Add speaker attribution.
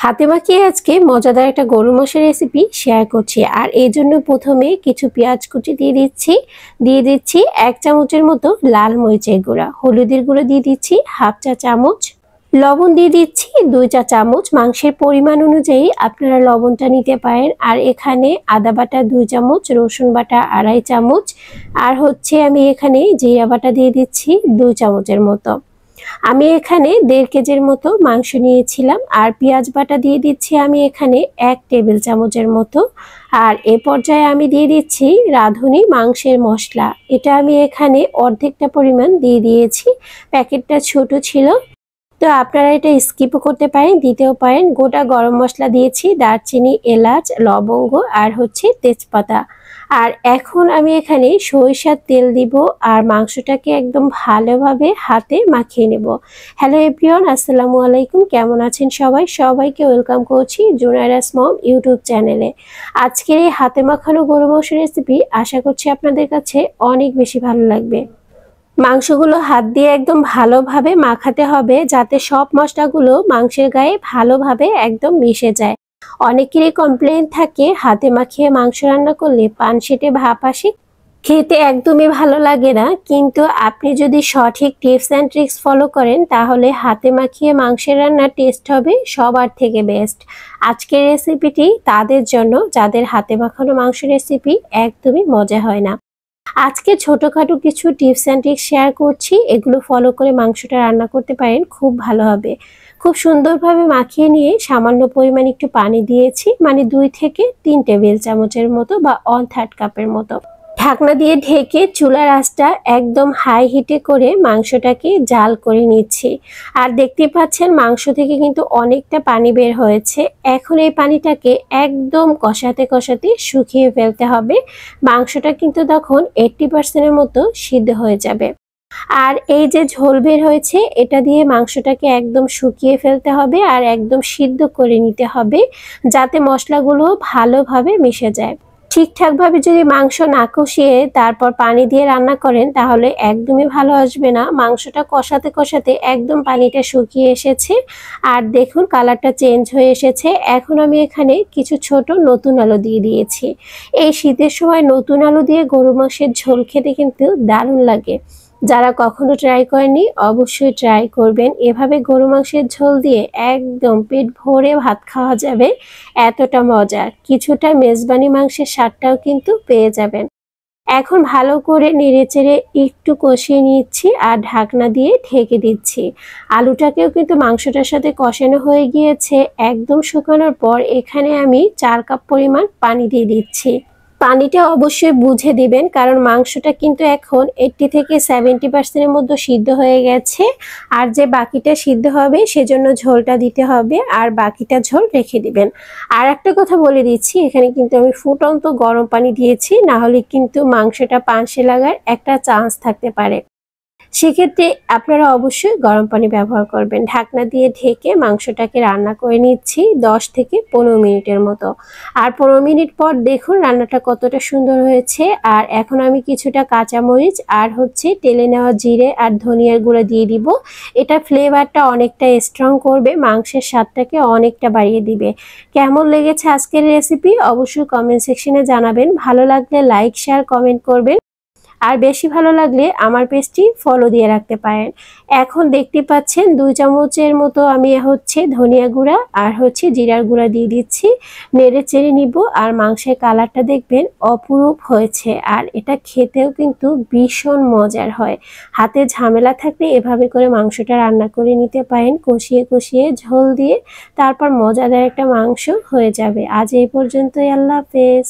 Speaker 1: হাতে মাখিয়ে আজকে মজাদার একটা গরু মাংসের রেসিপি শেয়ার করছি। আর এই জন্য প্রথমে কিছু পেঁয়াজ কুচি দিয়ে দিচ্ছি 1 চামচের মতো লাল মরিচের গুঁড়া, হলুদের গুঁড়া দিয়ে দিচ্ছি হাফ চা চামচ, লবণ দিয়ে দিচ্ছি 2 চা চামচ। মাংসের পরিমাণ অনুযায়ী আপনারা লবণটা নিতে পারেন। আর এখানে আদা বাটা 2 চামচ, রসুন বাটা 2.5 চামচ, আর আমি এখানে জিরা বাটা দিয়ে দিচ্ছি 2 চামচের মতো। আমি এখানে 1.5 কেজির মতো মাংস নিয়েছিলাম। আর পেঁয়াজ বাটা দিয়ে দিচ্ছি আমি এখানে 1 টেবিল চামচের মতো। আর এ পর্যায়ে আমি দিয়ে দিচ্ছি রাঁধুনি মাংসের মশলা। এটা আমি এখানে অর্ধেকটা পরিমাণ দিয়ে দিয়েছি, প্যাকেটটা ছোট ছিল, তো আপনারা এটা স্কিপও করতে পারেন, দিতেও পারেন। গোটা গরম মশলা দিয়েছি, দারচিনি, এলাচ, লবঙ্গ আর তেজপাতা। আর এখন আমি এখানে সরিষার তেল দিব আর মাংসটাকে একদম ভালোভাবে হাতে মাখিয়ে নেব। হ্যালো এভরিওয়ান, আসসালামু আলাইকুম। কেমন আছেন সবাই? সবাইকে ওয়েলকাম করছি জুনাইরাস মম ইউটিউব চ্যানেলে। আজকের এই হাতে মাখানো গরু মাংস রেসিপি আশা করছি আপনাদের কাছে অনেক বেশি ভালো লাগবে। মাংসগুলো হাত দিয়ে একদম ভালোভাবে মাখাতে হবে, যাতে সব মশলাগুলো মাংসের গায়ে ভালোভাবে একদম মিশে যায়। অনেকেরই কমপ্লেন থাকে হাতে মাখিয়ে মাংস রান্না করলে পানসেটে ভাপ আসে, খেতে একদমই ভালো লাগে না। কিন্তু আপনি যদি সঠিক টিপস অ্যান্ড ট্রিক্স ফলো করেন তাহলে হাতে মাখিয়ে মাংসের রান্নার টেস্ট হবে সবার থেকে বেস্ট। আজকের রেসিপিটি তাদের জন্য যাদের হাতে মাখানো মাংস রেসিপি একদমই মজা হয় না। আজকে ছোটখাটো কিছু টিপস অ্যান্ড ট্রিক্স শেয়ার করছি, এগুলো ফলো করে মাংসটা রান্না করতে পারেন, খুব ভালো হবে। খুব সুন্দরভাবে মাখিয়ে নিয়ে সামান্য পরিমাণ একটু পানি দিয়েছি, মানে 2 থেকে 3 টেবিল চামচের মতো বা 1/3 কাপের মতো। ঢাকনা দিয়ে ঢেকে চুলার আঁচটা একদম হাই হিটে করে মাংসটাকে জাল করে নিচ্ছি। আর দেখতে পাচ্ছেন মাংস থেকে কিন্তু অনেকটা পানি বের হয়েছে। এখন এই পানিটাকে একদম কষাতে কষাতে শুকিয়ে ফেলতে হবে। মাংসটা কিন্তু তখন 80% মতো সিদ্ধ হয়ে যাবে। আর এই যে ঝোল বের হয়েছে, এটা দিয়ে মাংসটাকে একদম শুকিয়ে ফেলতে হবে আর একদম সিদ্ধ করে নিতে হবে, যাতে মশলাগুলো ভালোভাবে মিশে যায়। ঠিকঠাকভাবে যদি মাংস না কষিয়ে তারপর পানি দিয়ে রান্না করেন তাহলে একদমই ভালো আসবে না। মাংসটা কষাতে কষাতে একদম পানিটা শুকিয়ে এসেছে আর দেখুন কালারটা চেঞ্জ হয়ে এসেছে। এখন আমি এখানে কিছু ছোট নতুন আলু দিয়ে দিয়েছি। এই শীতের সময় নতুন আলু দিয়ে গরু মাংসের ঝোল খেতে কিন্তু দারুণ লাগে। যারা কখনো ট্রাই করেনি অবশ্যই ট্রাই করবেন। এভাবে গরু মাংসের ঝোল দিয়ে একদম পেট ভরে ভাত খাওয়া যাবে, এতটা মজা। কিছুটা মেজবানি মাংসের স্বাদটাও কিন্তু পেয়ে যাবেন। এখন ভালো করে নেড়েচেড়ে একটু কষিয়ে নিচ্ছি আর ঢাকনা দিয়ে ঢেকে দিচ্ছি। আলুটাকেও কিন্তু মাংসটার সাথে কষানো হয়ে গিয়েছে। একদম শুকানোর পর এখানে আমি 4 কাপ পরিমাণ পানি দিয়ে দিচ্ছি। পানিটা অবশ্যই বুঝে দিবেন, কারণ মাংসটা কিন্তু এখন 80 থেকে 70% মধ্যে সিদ্ধ হয়ে গেছে। আর যে বাকিটা সিদ্ধ হবে সেজন্য ঝোলটা দিতে হবে আর বাকিটা ঝোল রেখে দিবেন। আর একটা কথা বলে দিচ্ছি, এখানে কিন্তু আমি ফুটন্ত গরম পানি দিয়েছি, না হলে কিন্তু মাংসটা পানসে লাগার একটা চান্স থাকতে পারে। সেক্ষেত্রে আপনারা অবশ্যই গরম পানি ব্যবহার করবেন। ঢাকনা দিয়ে ঢেকে মাংসটাকে রান্না করে নিচ্ছি 10 থেকে 15 মিনিটের মতো। আর 15 মিনিট পর দেখুন রান্নাটা কতটা সুন্দর হয়েছে। আর এখন আমি কিছুটা কাঁচামরিচ আর তেলে নেওয়া জিরে আর ধনিয়ার গুঁড়া দিয়ে দিব। এটা ফ্লেভারটা অনেকটা স্ট্রং করবে, মাংসের স্বাদটাকে অনেকটা বাড়িয়ে দিবে। কেমন লেগেছে আজকের রেসিপি অবশ্যই কমেন্ট সেকশনে জানাবেন। ভালো লাগলে লাইক, শেয়ার, কমেন্ট করবেন। আর বেশি ভালো লাগলে আমার পেজটি ফলো দিয়ে রাখতে পারেন। এখন দেখতে পাচ্ছেন 2 চামচের মতো আমি ধনিয়া গুঁড়া আর জিরার গুঁড়া দিয়ে দিচ্ছি। নেড়ে চেড়ে নিব। আর মাংসের কালারটা দেখবেন অপরূপ হয়েছে। আর এটা খেতেও কিন্তু ভীষণ মজার হয়। হাতে ঝামেলা থাকলে এভাবে করে মাংসটা রান্না করে নিতে পারেন, কষিয়ে কষিয়ে ঝোল দিয়ে, তারপর মজাদার একটা মাংস হয়ে যাবে। আজ এই পর্যন্তই, আল্লাহ হাফেজ।